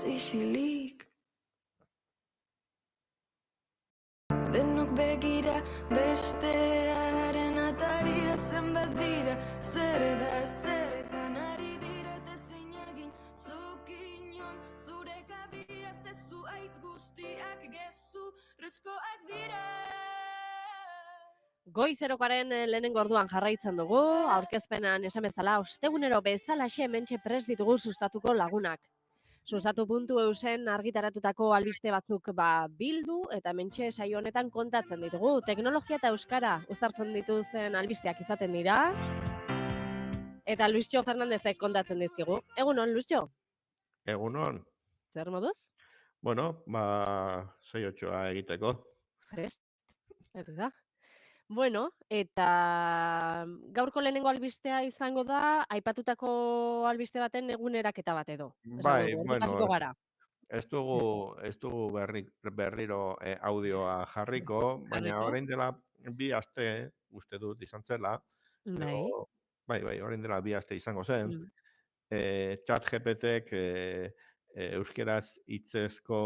isilik. Denok begira bestearen atarira zenbat dira, zer zerretan ari dira eta zein egin zuk inon zure kabia zezu aitz guztiak gezurrezkoak dira. Goizerokaren lehenengo orduan jarraitzen dugu, aurkezpenan esan bezala, ostegunero bezalaxe hementxe prest ditugu sustatuko lagunak. Sustatu.eusen argitaratutako albiste batzuk bildu eta hementxe saio honetan kontatzen ditugu. Teknologia eta euskara uztartzen dituzten albisteak izaten dira. Eta Luisio Fernandezek kontatzen dizkigu. Egunon, Luisio? Egunon. Zer moduz? Bueno, 6-8 egiteko. Prest, herri da. Bueno, eta gaurko lehenengo albistea izango da, aipatutako albiste baten eguneraketa bat edo. Bai, Horretaziko gara. Ez dugu berriro audioa jarriko, baina orain dela 2 aste, uste dut izan zela, bai, orain dela 2 aste izango zen, ChatGPTek euskeraz hitzezko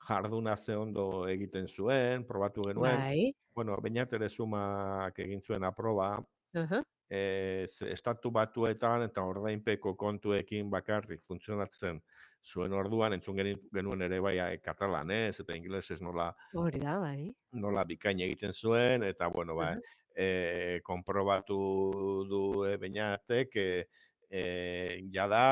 jarduna ze ondo egiten zuen, probatu genuen. Bueno, Beñat Erezumak egin zuen aproba, Estatu Batuetan eta ordainpeko kontuekin bakarrik funtzionatzen zuen orduan, entzun genuen ere bai katalanez eta ingelesez nola bikain egiten zuen, eta bueno, konprobatu du Beñatek jada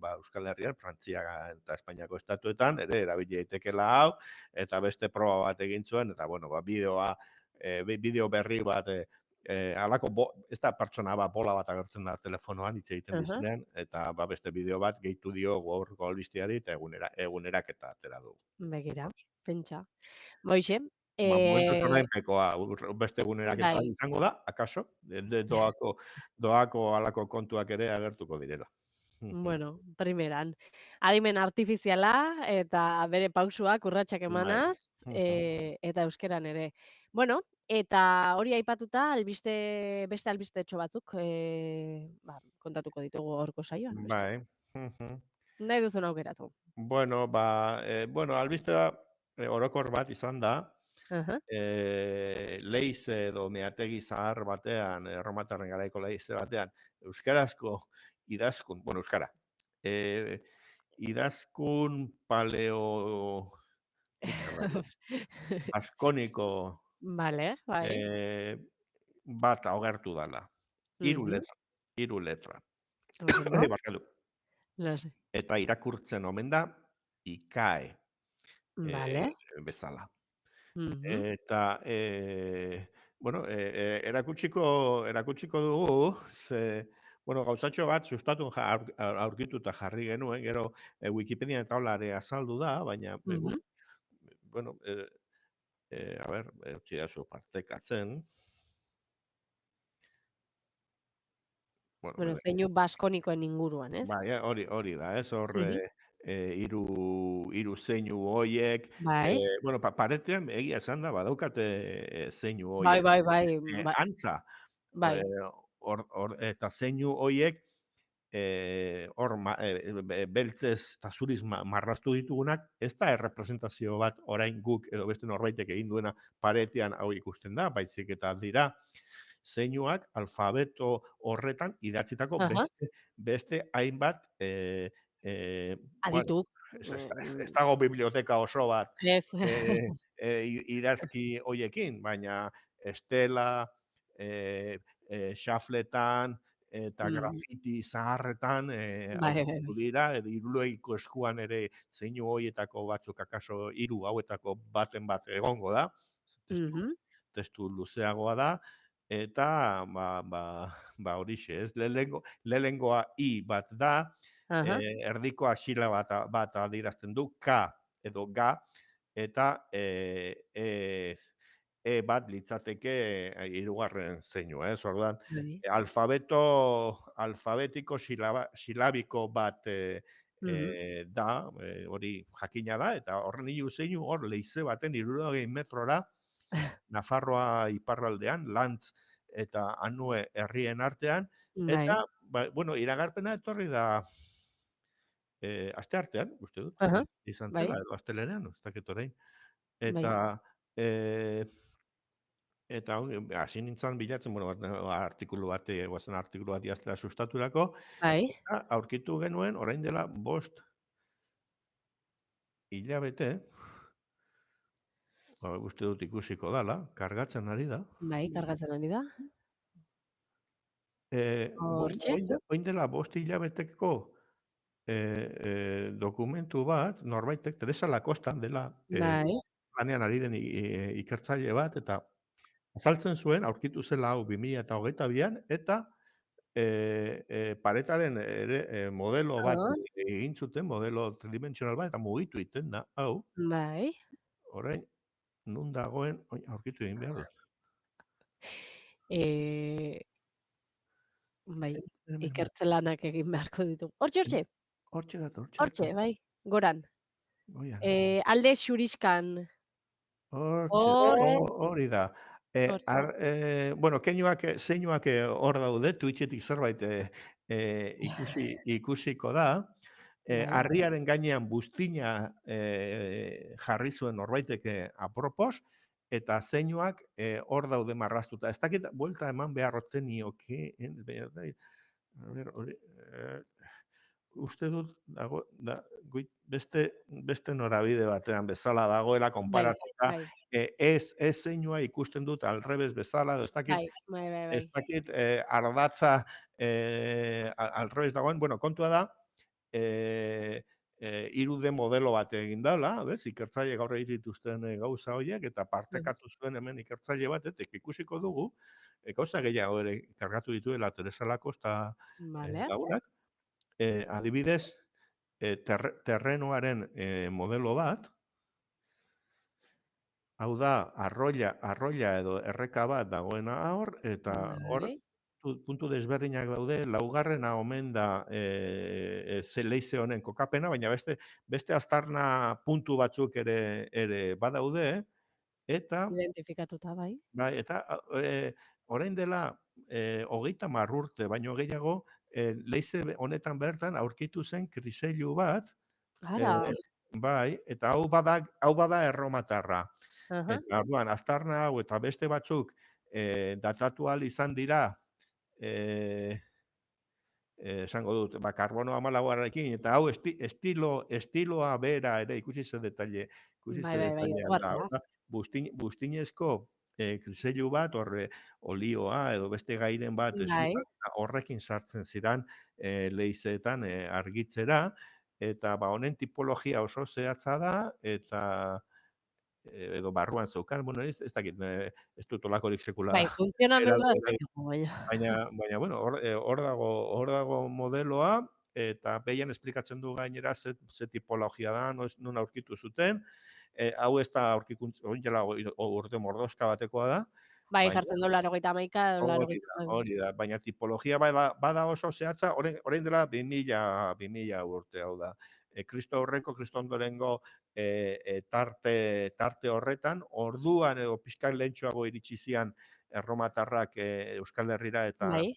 Euskal Herrian, Frantzia eta Espainiako estatuetan, ere erabili daitekeela hau, eta beste proba bat egin zuen, eta bueno, bideo berri bat, ez da pertsona bola bat agertzen da telefonoan hitz egiten dizunean, eta beste bideo bat gehitu dio gaurko albisteari eta eguneraketa atera du. Begira, pentsa. Boixe. Momentuz ordainpekoa, beste eguneraketa izango da, akaso, doako halako kontuak ere agertuko direla. Bueno, primeran. Adimen artifiziala eta bere pausuak urratsak emanaz, eta euskeran ere. Bueno, eta hori aipatuta, beste albistetxo batzuk kontatuko ditugu horko saioan. Bai. Nahi duzun aukeratu. Bueno, albistea orokor bat izan da, leize edo meategi zahar batean, erromatarren garaiko leize batean, euskarazko idazkun, euskara, idazkun paleo askoniko bat agertu dala. 3 letra. Eta irakurtzen omen da, ikae bezala. Eta, bueno, erakutsiko dugu, gauzatxo bat sustatu aurkituta jarri genuen, gero Wikipedia taulare azaldu da, baina, bueno, a ber, utzidazu partekatzen. Bueno, zeinu baskonikoen inguruan, ez? Bai, hori da, ez? Hor, hiru zeinu hoiek, bueno, paretean egia esan da, badaukate zeinu hoiek. Bai. Antza. Eta zeinu hoiek, hor, beltzez eta zuriz marraztu ditugunak, ez da errepresentazio bat orain guk edo beste norbaitek egin duena paretean hau ikusten da, baizik eta dira, zeinuak alfabeto horretan idatzitako beste hainbat adituk. Ez dago biblioteka oso bat idazki hoiekin, baina estela, xafletan eta grafiti zaharretan dira, edo hirulegiko eskuan ere zeinu hoietako batzuk akaso 3 hauetako baten bat egongo da, testu luzeagoa da, eta horixe, ez? Lehenengoa I bat da, erdikoa xila bat adierazten du, K edo Ga, eta E bat litzateke 3. zeinua, ez? Orduan, alfabetiko silabiko bat da, hori jakina da, eta horren hiru zeinu hor leize baten 60 metrora, Nafarroa iparraldean, Lantz eta Anue herrien artean, eta, bueno, iragarpena etorri da asteartean, uste dut, Aha, izan bai, zela, edo astelehenean, ez dakit orain. bai, Eta, e, eta hasi nintzen bilatzen, bueno, artikulu bat, guazen artikulu bat idaztera sustaturako, bai, eta aurkitu genuen, orain dela 5 hilabete, uste dut ikusiko dala, kargatzen ari da. bai, kargatzen ari da. Hortxe, Orain dela 5 hilabeteko dokumentu bat, norbaitek, Teresa Lacosta dela, bai, lanean ari den ikertzaile bat, eta azaltzen zuen, aurkitu zela hau 2022an, eta paretaren ere modelo bat ah, egin zuten, modelo tridimensional bat, eta mugitu egiten da, hau, bai, orain, nun dagoen, aurkitu egin behar dut. eh, bai, Hemen, hemen, ikertze lanak egin beharko ditugu. Hortxe, hortxe, hortxe dator, hortxe, bai, goran. oian. Alde xuriskan, Hortxe, hortxe, hori da. hortxe, Bueno, keinuak, zeinuak hor daude, Twitchetik zerbait ikusiko da. bai, Harriaren gainean buztina jarri zuen norbaitek apropos, eta zeinuak hor daude marraztuta. Ez dakit, buelta eman behar ote nioke, a ber, hori, uste dut dago, beste norabide batean bezala dagoela bai, konparatuta, bai, ez zeinua ikusten dut alrebez bezala, edo bai, bai, bai, bai, ez dakit ardatza alrebez dagoen, bueno, kontua da, 3D modelo bat egin dela, bez, ikertzaile gaur egiten dituzten gauza horiek, eta partekatu zuen hemen ikertzaile bat, eta ikusiko dugu, gauza gehiago ere kargatu dituela Teresa Lacosta vale, lagunak, adibidez, terrenoaren modelo bat, hau da, arroila edo erreka bat dagoena hor, eta hor bai, puntu desberdinak daude, laugarrena omen da leize honen kokapena, baina beste aztarna puntu batzuk ere badaude, eta identifikatuta, bai. bai, eta orain dela 30 urte, baino gehiago, leize honetan bertan aurkitu zen kriseilu bat, Ara, bai, eta hau bada erromatarra. aha, Eta orduan, aztarna hau eta beste batzuk datatu ahal izan dira, eh, esango dut, karbono 14arekin, eta hau estiloa bera ere ikusi ze bai, bai, bai, detailean da. izugarria, Orda, buztinezko kriseilu bat, horre olioa edo beste gairen bat bai, zutan, eta horrekin sartzen ziren leizeetan argitzera, eta honen tipologia oso zehatza da, eta edo barruan zeukan, bueno, ez dakit, ez dut olakorik sekula bai, funtzionamendua ez eratzen, dakigu, baina. baina bueno, hor dago modeloa, eta behian esplikatzen du gainera ze tipologia da, non aurkitu zuten, hau ez da aurkikuntza, hori jala urte mordoska batekoa da, Bai, baina jartzen du 80 edo hori da, 89. hori da, baina tipologia bada oso zehatza, orain dela 2000 urte, hau da. Kristo aurreko, Kristo ondorengo tarte horretan, orduan edo pixka lehentxoago iritsi zian erromatarrak Euskal Herrira Bai,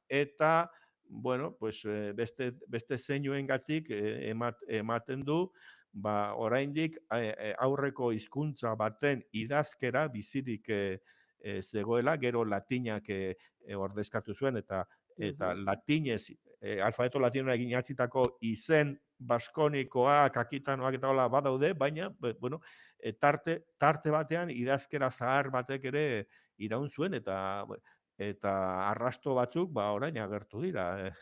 eta bueno, pues beste zeinuengatik ematen du, ba oraindik aurreko hizkuntza baten idazkera bizirik zegoela, gero latinak ordezkatu zuen, eta mhm, latinez, alfabeto latinoa egin atzitako izen baskonikoak, akitanoak eta hola badaude, baina, bueno, tarte batean idazkera zahar batek ere iraun zuen, eta arrasto batzuk, ba, orain agertu dira,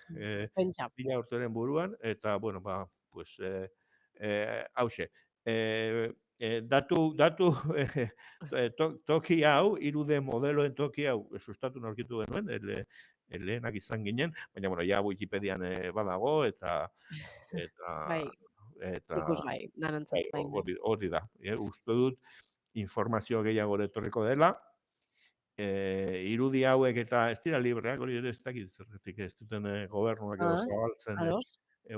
pentsa. 1000 urteren buruan, eta, bueno, ba, pues, hauxe, datu toki hau, 3D modeloen toki hau, sustatu aurkitu genuen, lehenak izan ginen, baina, bueno, ja Wikipedian badago, eta, Bai, eta ikusgai, bai, danantzat, bai, bai. hori da. Uste dut, informazio gehiago etorriko dela, irudi hauek eta ez dira libreak, hori ere ez dakit zergatik ez duten gobernuak edo Ah, zabaltzen, ados.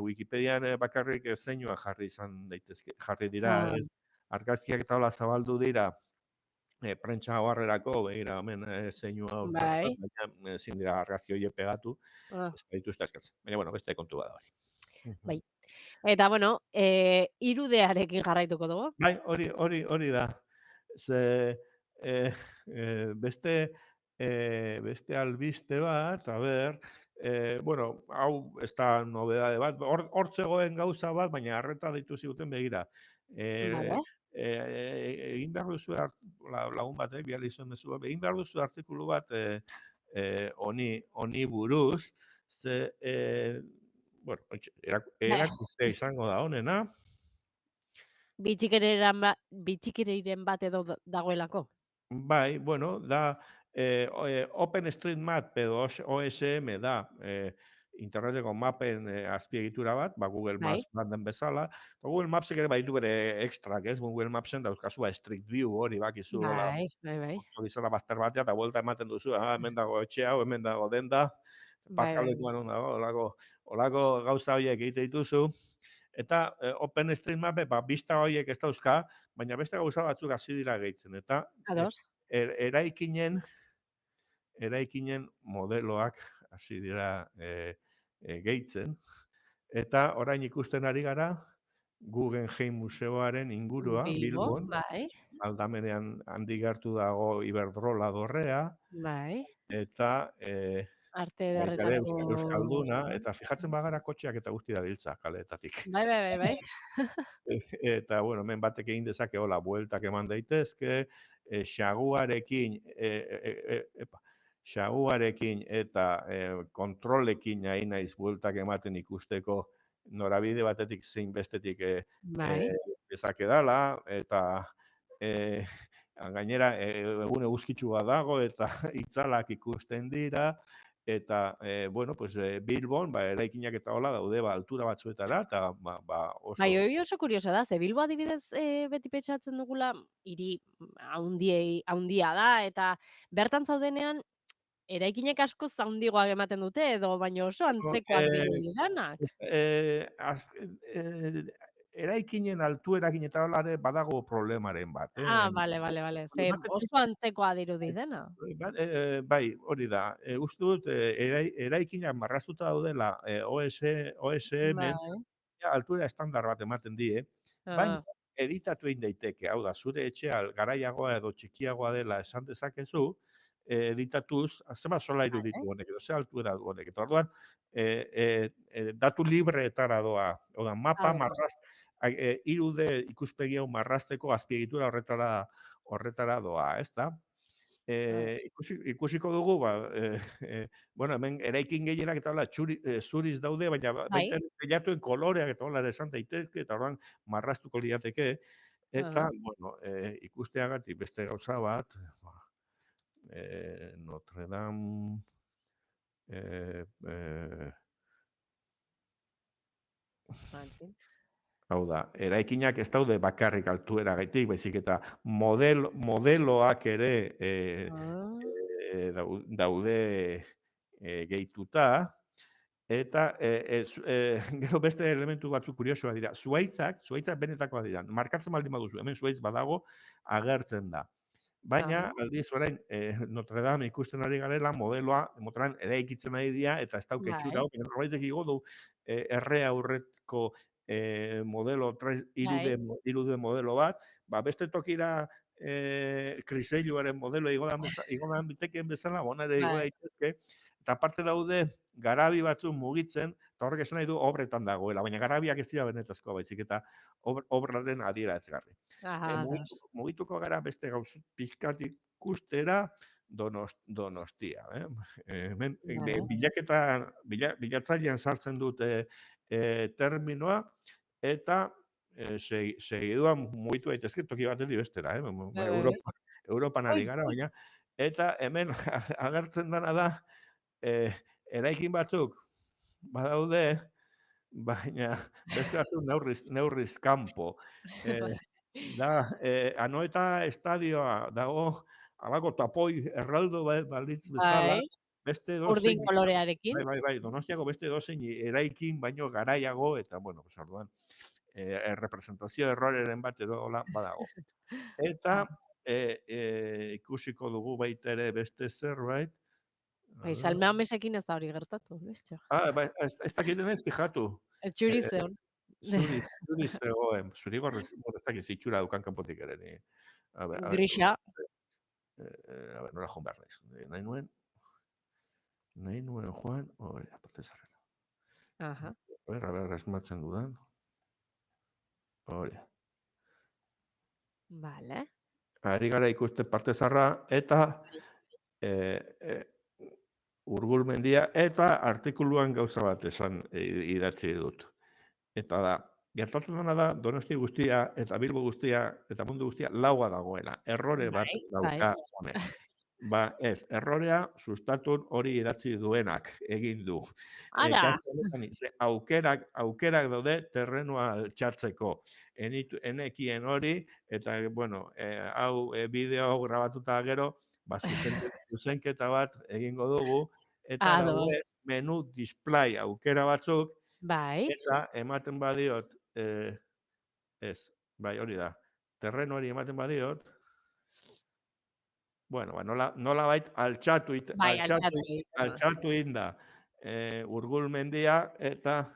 Wikipedian bakarrik zeinua jarri izan daitezke, jarri dira, Ah, ez, argazkiak eta hola zabaldu dira, prentsa oharrerako, begira, hemen zeinua aurkezten, bai, baina ezin dira argazki horiek pegatu, ah, ez dituzte eskatzen. Baina, bueno, beste kontu bada hori. Bai. Eta, bueno, irudearekin jarraituko dugu. Bai, hori da. Ze, eh, beste albiste bat, a ber, bueno, hau ez da nobedade bat, hor zegoen gauza bat, baina arreta deitu ziguten begira. Vale. Egin behar duzu lagun batek, bihal izan duzu, egin behar duzu artikulu bat honi buruz, ze, bueno, Bai. erakustea izango da honena. Bitxikeriren bat edo dagoelako. Bai, bueno, da OpenStreetMap edo OSM da interneteko mapen azpiegitura bat, ba Google Bai. Maps bat den bezala. Google Mapsek ere baditu bere ekstrak, ez? Google Mapsen dauzkazu Street View hori bakizu hola. Bai. Bizala bazter batea eta vuelta ematen duzu, hemen dago etxe hau, hemen dago denda, parkalekuan hon dago, olako gauza horiek egite dituzu. Eta OpenStreetMap ba, bista horiek ez dauzka, baina beste gauza batzuk hasi dira gehitzen. Eta Ados. eraikinen modeloak hasi dira gehitzen. Eta orain ikusten ari gara, Guggenheim Museoaren ingurua, Bilbon, bai. aldamenean handi gertu dago Iberdrola dorrea, Bai. eta Arte baita ere ederretako. Euskalduna, eta fijatzen bagara kotxeak eta guzti dabiltza kaleetatik. Bai. Eta, bueno, hemen batek egin dezake hola, bueltak eman daitezke, xaguarekin eta kontrolekin nahi naiz bueltak ematen ikusteko norabide batetik zein bestetik dezake dala, eta gainera egun eguzkitsua dago eta itzalak ikusten dira, eta, bueno, pues, Bilbon, eraikinak eta hola daude, altura batzuetara, eta, oso... Bai, hori oso kurioso da, ze Bilbo adibidez beti pentsatzen dugula, hiri haundia da, eta bertan zaudenean, eraikinek askoz haundigoak ematen dute, edo baino oso antzekoak dirudi danak. Eraikinen altuerakin eta holare badago problemaren bat. Bale. Ze oso antzekoa dirudi dena. Bai, hori da. Uste dut, eraikinak marraztuta daudela OSM-en, altura estandar bat ematen die, baina editatu egin daiteke. Hau da, zure etxea garaiagoa edo txikiagoa dela esan dezakezu, editatuz, zema solairu ditu honek, edo ze altura du honek. Eta orduan, datu libreetara doa. Hau da, mapa marrast, 3D ikuspegi hau marrasteko azpiegitura horretara doa, ez da? Ikusiko dugu, bueno, hemen eraikin gehienak eta hola, zuriz daude, baina baita telatuen koloreak eta hola esan daitezke, eta orduan marrastuko liateke, eta, bueno, ikusteagatik beste gauza bat, Notre Dame, hau da, eraikinak ez daude bakarrik altuera gaitik, baizik eta modeloak ere daude gehituta, eta gero beste elementu batzuk kuriosoa dira. Zuhaitzak benetakoa dira. Markatzen baldin baduzu, hemen zuhaitz badago agertzen da. Baina, aldiz orain, Notre Dame ikusten ari garela, modeloa, motoran eraikitzen ari dira, eta ez dauketxura, norbaitek igo du erre aurretko modelo, 3D modelo bat, beste tokira kriseiluaren modelo igodan bitekeen bezala, bonare igo daitezke, eta aparte daude, garabi batzuk mugitzen, eta horrek esan nahi du obretan dagoela, baina garabiak ez dira benetazkoa baizik, eta obraren adiera ezgarri. Mugituko gara beste gauz pixkat ikustera Donostia. Bilatzailean sartzen dute terminoa, eta segiduan mugitu daitezke toki batetik bestera, Europan ari gara, baina, eta hemen agertzen dena da, eraikin batzuk badaude, baina beste batzuk neurriz kanpo. Anoeta estadioa dago, alako tapoi erraldo balitz bezala, beste dozein... Urdin kolorearekin. Bai, Donostiako beste dozein eraikin baino garaiago, eta, bueno, orduan, representazio erroreren bat edo badago. Eta ikusiko dugu baita ere beste zerbait. Salme Amesekin ez da hori gertatu, bestio. Ez dakiten ez, fijatu. Txuri zeon. Zuri zegoen, zurigorrez, ez dakit zitxura dukan kanpotik ere. A ber, Grisa. nola joan behar naiz. Nahi nuen joan, hori da, parte zarrera. Aha. A ber, esmatzen dudan. Hori. Vale. Ari gara ikusten parte zarra, eta Urgul mendia, eta artikuluan gauza bat esan idatzi dut. Eta da, gertatzen dena da, Donosti guztia, eta Bilbo guztia, eta mundu guztia, laua dagoela. Errore bat dauka honek. Ba, ez, errorea sustatun hori idatzi duenak egin du. Ara! Aukerak daude terrenua altxatzeko. Enekien hori, eta, bueno, hau bideo grabatuta gero, ba, zuzenketa bat egingo dugu, eta daude menu display aukera batzuk, Bai. eta ematen badiot, ez, bai, hori da, terreno hori ematen badiot, bueno, nola bait altxatu inda Urgul mendia, eta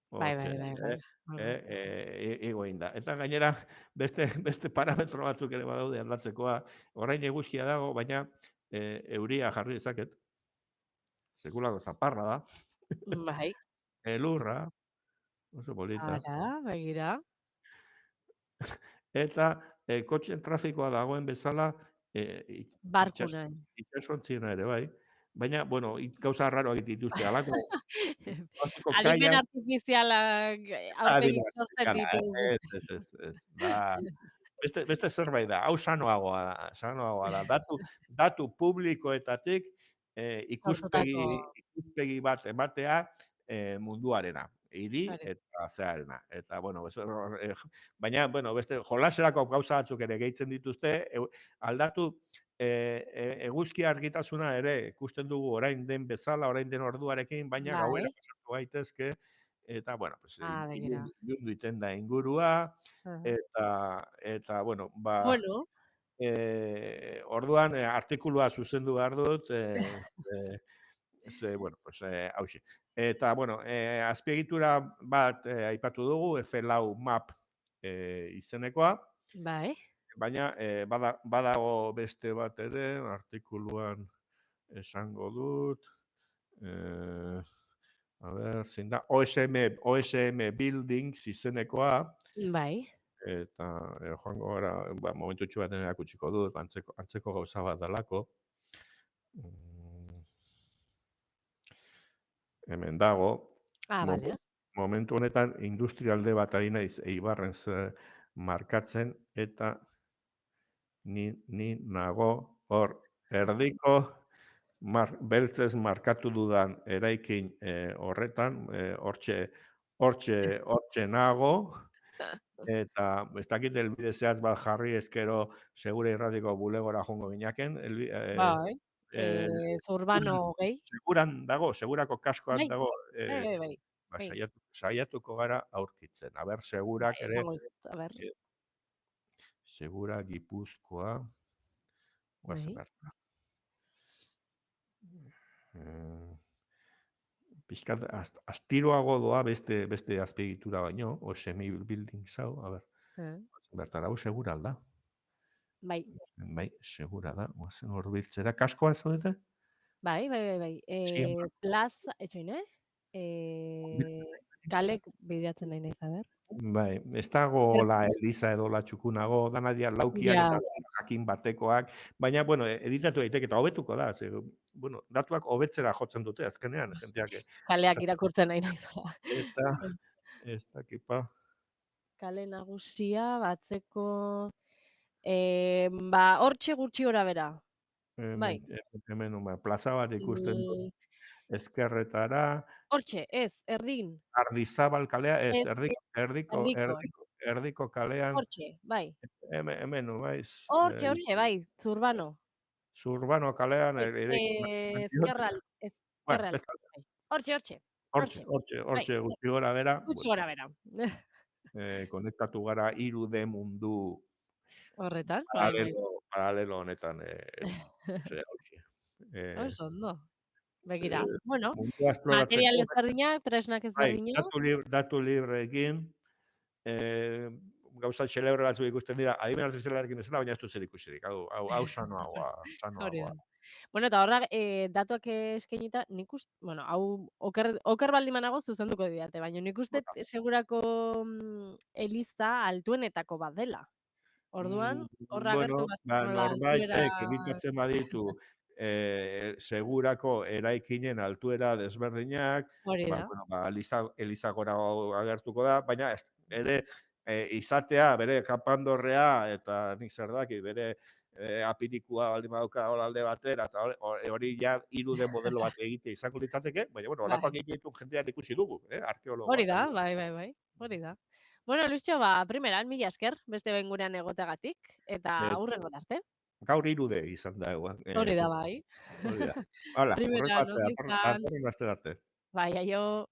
Bai. igo inda. Eta gainera, beste parametro batzuk ere badaude aldatzekoa, orain eguzkia dago, baina euria jarri dezaket, sekulako zaparra da, Bai. elurra, oso polita. Ara, begira. Eta kotxen trafikoa dagoen bezala Barkuna. itxasontzien ere, bai. Baina, bueno, gauza raroak dituzte, alako Adimen artifizialak aurpegi sortzen ditu. Ez. Beste zerbait da, hau sanoagoa da. Datu publikoetatik ikuspegi bat ematea munduarena. Hiri eta zeharena. Eta, bueno, baina, bueno, beste jolaserako gauza batzuk ere gehitzen dituzte, aldatu eguzki argitasuna ere ikusten dugu orain den bezala, orain den orduarekin, baina gauera pasatu gaitezke, eta, bueno, ilundu iten da ingurua, eta, bueno, ba, orduan artikulua zuzendu behar dut, bueno, pues, hauxe. Eta, bueno, azpiegitura bat aipatu dugu, F4 map izenekoa. Bai. Baina, badago beste bat ere, artikuluan esango dut, a ber, zein da, OSM Buildings izenekoa. Bai. Eta, joango gara, momentu txu baten erakutsiko dut, antzeko gauza bat dalako. Hemen dago. Bale. Momentu honetan, industrialde bat ari naiz Eibarren markatzen, eta ni nago hor erdiko beltzez markatu dudan eraikin horretan, hortxe nago, eta ez dakit elbide zehaz bat jarri ezkero segure irratiko bulegora jongo ginaken. Bai, Zurbano gehi. Segurako kaskoan dago. Bai. Saiatuko gara aurkitzen. Aber, segurak ere. Segura, Gipuzkoa. Guazen berta. Piskat, astiroago doa beste azpiegitura baino, OSM Buildings hau, a ber. Bertara, hau segura alda. Bai. Bai, segura da. Guazen horbiltzera. Kaskoa ez dute? Bai. Plaza, etxoin, kalek bideatzen nahi nahi zaber. Bai, ez dago la Eliza edo la txukunago, danadia laukiak eta jakin batekoak, baina, bueno, editatu daiteke eta hobetuko da, bueno, datuak hobetzera jotzen dute, azkenean, jenteak. Kaleak irakurtzen nahi naizela. Eta, ez dakipa. Kale nagusia, batzeko, hortxe gutxi gora bera. Hemen, plaza bat ikusten dut. Ezkerretara. Hortxe, ez, erdin. Ardizabal kalea, ez, erdiko kalean. Hortxe, bai. Hemen, bai. Hortxe, bai, Zurbano. Zurbano kalean. Ezkerral. Hortxe. Hortxe, gutxi gora bera. Gutxi gora bera. Konektatu gara 3D mundu. Horretan. Paralelo honetan. Oso ondo. begira. Bueno, Mundua material esploratzeko, ezberdinak, tresnak bai, ezberdinak. datu libreekin, gauza xelebre batzuk ikusten dira, adimen artifizialarekin bezala, baina ez du zer ikusirik. Hau sanoagoa, Hori sanoagoa. da. Bueno, eta horra, datuak eskainita, bueno, hau oker baldin banago zuzenduko didate, baina nik uste Bueno, segurako eliza altuenetako bat dela. Orduan, horra agertu bat nola altuera... norbaitek editatzen baditu segurako eraikinen altuera desberdinak, Hori da. Eliza gora agertuko da, baina ere izatea, bere kapandorrea, eta nik zer daki, bere apirikua baldin badauka alde batera, eta hori ja 3D modelo bat egitea izango litzateke, baina bueno, Bai. holakoak egiten jendean ikusi dugu, Hori arkeologoak. da, bai. Hori da. Bueno, Luisio, primeran, mila esker, beste behin gurean egoteagatik, eta aurrengo arte. Gaur 3D izan da. Hori da, bai. Hori da. Hala, Primeran, horreko ondo izan. datorren aste arte. Bai, aio.